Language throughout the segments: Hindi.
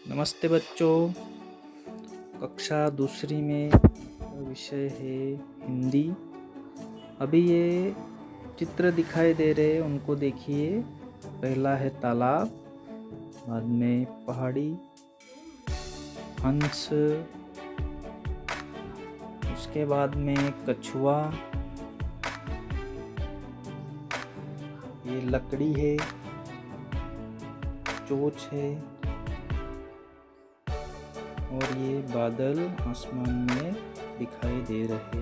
नमस्ते बच्चों। कक्षा दूसरी में विषय है हिंदी। अभी ये चित्र दिखाई दे रहे हैं, उनको देखिए। पहला है तालाब, बाद में पहाड़ी, हंस, उसके बाद में कछुआ, ये लकड़ी है, चोंच है और ये बादल आसमान में दिखाई दे रहे।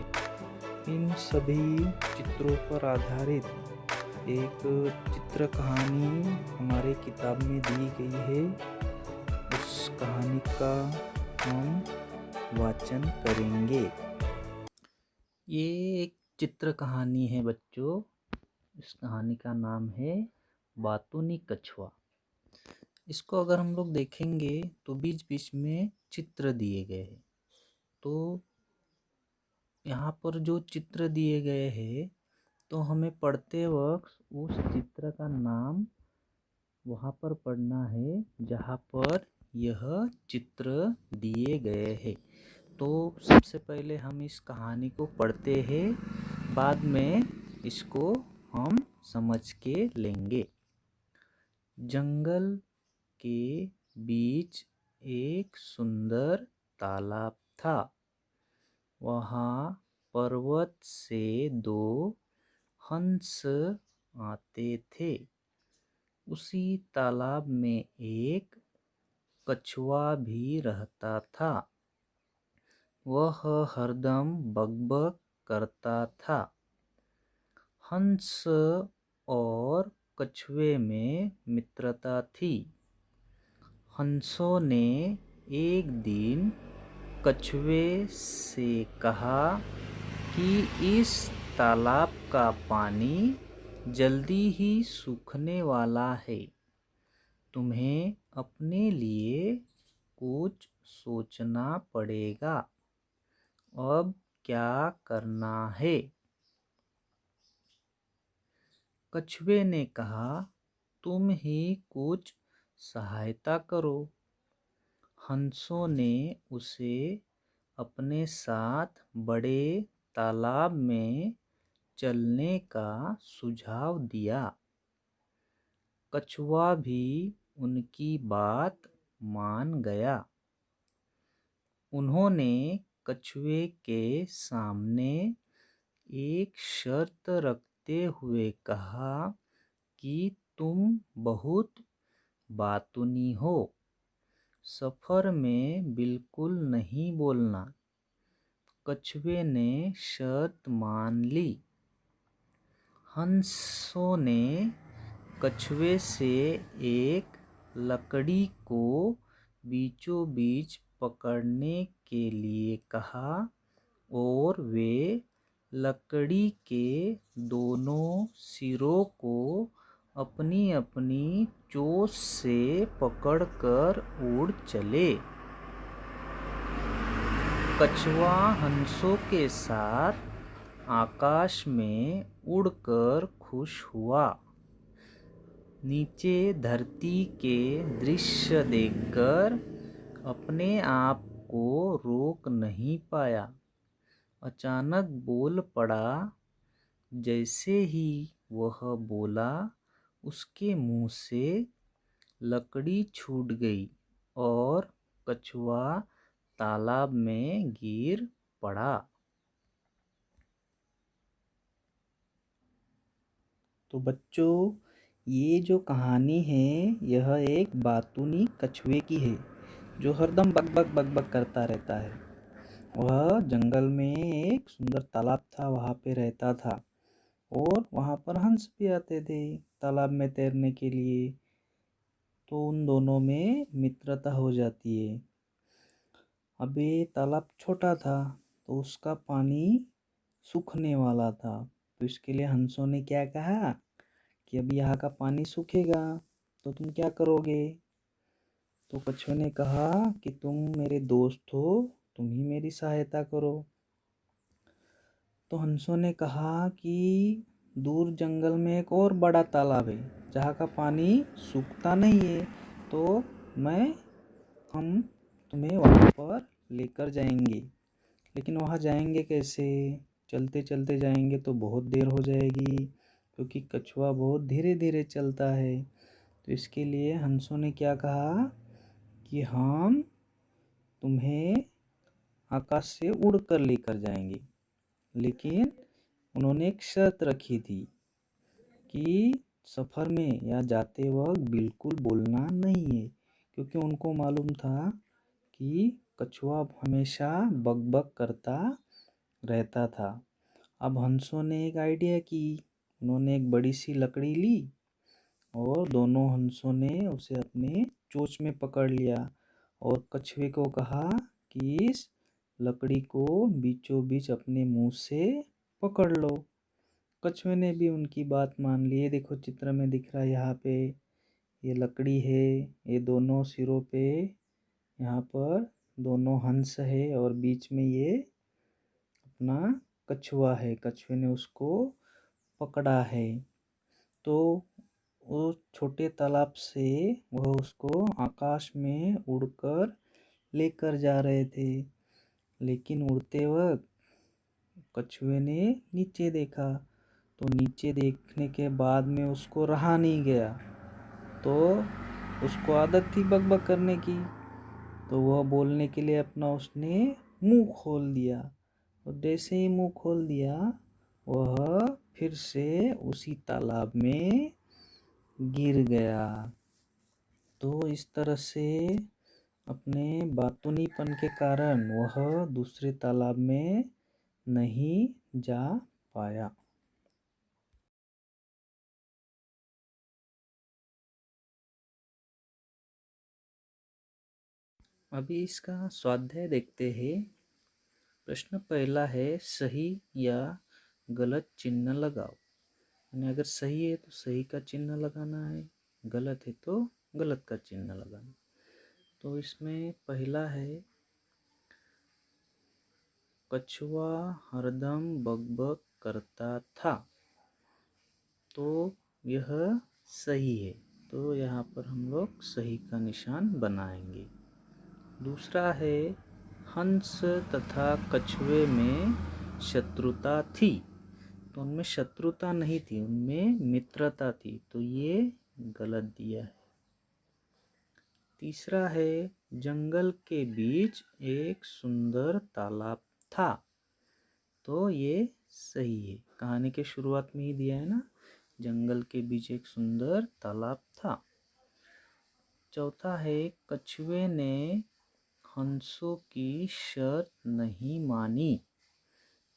इन सभी चित्रों पर आधारित एक चित्र कहानी हमारे किताब में दी गई है। उस कहानी का हम वाचन करेंगे। ये एक चित्र कहानी है बच्चों। इस कहानी का नाम है बातूनी कछुआ। इसको अगर हम लोग देखेंगे तो बीच बीच में चित्र दिए गए हैं। तो यहाँ पर जो चित्र दिए गए हैं तो हमें पढ़ते वक्त उस चित्र का नाम वहाँ पर पढ़ना है जहाँ पर यह चित्र दिए गए हैं। तो सबसे पहले हम इस कहानी को पढ़ते हैं, बाद में इसको हम समझ के लेंगे। जंगल के बीच एक सुंदर तालाब था। वहाँ पर्वत से दो हंस आते थे। उसी तालाब में एक कछुआ भी रहता था। वह हरदम बकबक करता था। हंस और कछुए में मित्रता थी। हंसों ने एक दिन कछुए से कहा कि इस तालाब का पानी जल्दी ही सूखने वाला है। तुम्हें अपने लिए कुछ सोचना पड़ेगा। अब क्या करना है? कछुए ने कहा, तुम ही कुछ सहायता करो। हंसों ने उसे अपने साथ बड़े तालाब में चलने का सुझाव दिया। कछुआ भी उनकी बात मान गया। उन्होंने कछुए के सामने एक शर्त रखते हुए कहा कि तुम बहुत बातूनी हो। सफर में बिल्कुल नहीं बोलना। कछुए ने शर्त मान ली। हंसों ने कछुए से एक लकड़ी को बीचों बीच पकड़ने के लिए कहा और वे लकड़ी के दोनों सिरों को अपनी अपनी चोंच से पकड़कर उड़ चले। कछुआ हंसों के साथ आकाश में उड़कर खुश हुआ। नीचे धरती के दृश्य देखकर अपने आप को रोक नहीं पाया। अचानक बोल पड़ा। जैसे ही वह बोला, उसके मुंह से लकड़ी छूट गई और कछुआ तालाब में गिर पड़ा। तो बच्चों, ये जो कहानी है यह एक बातूनी कछुए की है जो हरदम बकबक बकबक करता रहता है। वह जंगल में एक सुंदर तालाब था, वहाँ पे रहता था और वहाँ पर हंस भी आते थे तालाब में तैरने के लिए। तो उन दोनों में मित्रता हो जाती है। अभी तालाब छोटा था तो उसका पानी सूखने वाला था। तो इसके लिए हंसों ने क्या कहा कि अभी यहाँ का पानी सूखेगा तो तुम क्या करोगे? तो कछुए ने कहा कि तुम मेरे दोस्त हो, तुम ही मेरी सहायता करो। तो हंसों ने कहा कि दूर जंगल में एक और बड़ा तालाब है जहाँ का पानी सूखता नहीं है, तो मैं हम तुम्हें वहाँ पर लेकर जाएंगे। लेकिन वहाँ जाएंगे कैसे? चलते चलते जाएंगे तो बहुत देर हो जाएगी, क्योंकि कछुआ बहुत धीरे धीरे चलता है। तो इसके लिए हंसों ने क्या कहा कि हम तुम्हें आकाश से उड़कर लेकर जाएंगे। लेकिन उन्होंने एक शर्त रखी थी कि सफ़र में या जाते वक्त बिल्कुल बोलना नहीं है, क्योंकि उनको मालूम था कि कछुआ हमेशा बक-बक करता रहता था। अब हंसों ने एक आइडिया की। उन्होंने एक बड़ी सी लकड़ी ली और दोनों हंसों ने उसे अपने चोंच में पकड़ लिया और कछुए को कहा कि इस लकड़ी को बीचों बीच अपने मुंह से पकड़ लो। कछुए ने भी उनकी बात मान ली। ये देखो चित्र में दिख रहा है यहाँ पे ये लकड़ी है, ये दोनों सिरों पे यहाँ पर दोनों हंस है और बीच में ये अपना कछुआ है। कछुए ने उसको पकड़ा है। तो वो छोटे तालाब से वह उसको आकाश में उड़कर लेकर जा रहे थे। लेकिन उड़ते वक्त कछुए ने नीचे देखा, तो नीचे देखने के बाद में उसको रहा नहीं गया। तो उसको आदत थी बक-बक करने की, तो वह बोलने के लिए अपना उसने मुंह खोल दिया। और जैसे ही मुंह खोल दिया वह फिर से उसी तालाब में गिर गया। तो इस तरह से अपने बातूनीपन के कारण वह दूसरे तालाब में नहीं जा पाया। अभी इसका स्वाध्याय देखते हैं। प्रश्न पहला है सही या गलत चिन्ह लगाओ। यानी अगर सही है तो सही का चिन्ह लगाना है, गलत है तो गलत का चिन्ह लगाना। तो इसमें पहला है कछुआ हरदम बकबक करता था, तो यह सही है। तो यहाँ पर हम लोग सही का निशान बनाएंगे। दूसरा है हंस तथा कछुए में शत्रुता थी, तो उनमें शत्रुता नहीं थी, उनमें मित्रता थी, तो ये गलत दिया है। तीसरा है जंगल के बीच एक सुंदर तालाब था, तो ये सही है। कहानी के शुरुआत में ही दिया है ना, जंगल के बीच एक सुंदर तालाब था। चौथा है कछुए ने हंसों की शर्त नहीं मानी,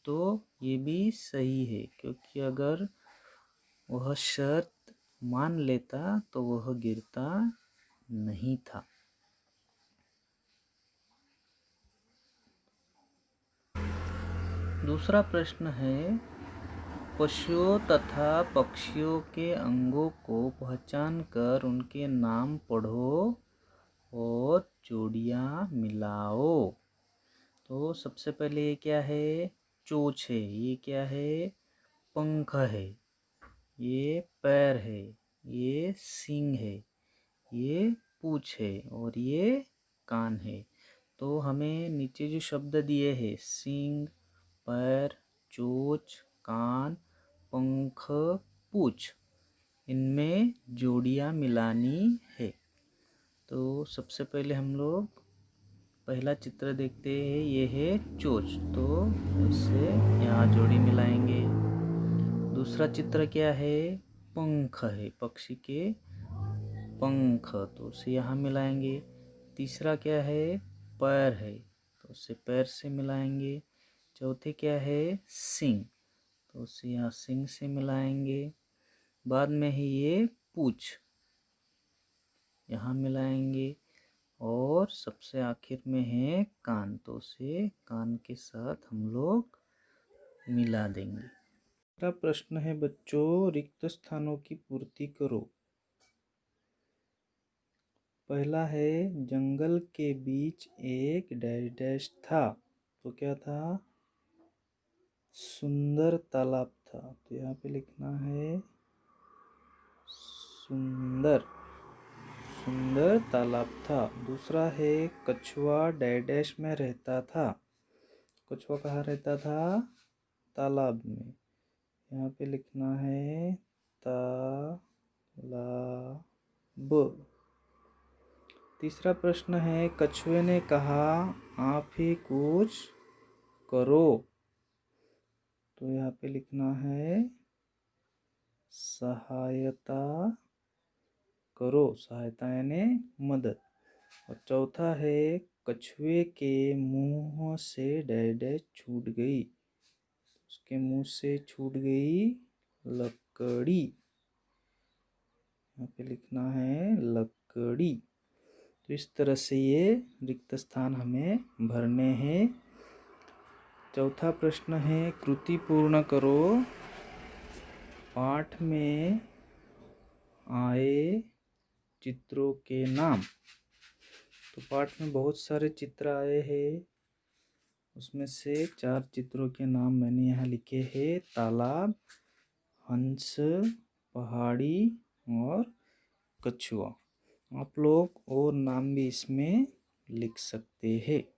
तो ये भी सही है, क्योंकि अगर वह शर्त मान लेता तो वह गिरता नहीं था। दूसरा प्रश्न है पशुओं तथा पक्षियों के अंगों को पहचान कर उनके नाम पढ़ो और जोड़ियाँ मिलाओ। तो सबसे पहले ये क्या है? चोंच है। ये क्या है? पंख है। ये पैर है। ये सींग है। ये पूँछ है और ये कान है। तो हमें नीचे जो शब्द दिए हैं सींग, पैर, चोंच, कान, पंख, पूँछ, इनमें जोड़ियाँ मिलानी है। तो सबसे पहले हम लोग पहला चित्र देखते हैं, ये है चोंच, तो इससे यहाँ जोड़ी मिलाएंगे। दूसरा चित्र क्या है? पंख है, पक्षी के पंख, तो उसे यहाँ मिलाएंगे। तीसरा क्या है? पैर है, तो उसे पैर से मिलाएंगे। चौथे क्या है? सींग, तो उसे यहाँ सींग से मिलाएंगे। बाद में ही ये पूँछ, यहाँ मिलाएंगे। और सबसे आखिर में है कान, तो उसे कान के साथ हम लोग मिला देंगे। अगला प्रश्न है बच्चों, रिक्त स्थानों की पूर्ति करो। पहला है जंगल के बीच एक डैश डैश था, तो क्या था? सुंदर तालाब था, तो यहाँ पे लिखना है सुंदर। सुंदर तालाब था। दूसरा है कछुआ डैश में रहता था। कछुआ कहाँ रहता था? तालाब में। यहाँ पे लिखना है तालाब। तीसरा प्रश्न है कछुए ने कहा आप ही कुछ करो। तो यहाँ पे लिखना है सहायता करो। सहायता यानी मदद। और चौथा है कछुए के मुंह से डैश छूट गई। उसके मुंह से छूट गई लकड़ी। यहाँ पे लिखना है लकड़ी। तो इस तरह से ये रिक्त स्थान हमें भरने हैं। चौथा प्रश्न है कृति पूर्ण करो। पाठ में आए चित्रों के नाम। तो पाठ में बहुत सारे चित्र आए हैं। उसमें से 4 चित्रों के नाम मैंने यहाँ लिखे हैं। तालाब, हंस, पहाड़ी और कछुआ। आप लोग और नाम भी इसमें लिख सकते हैं।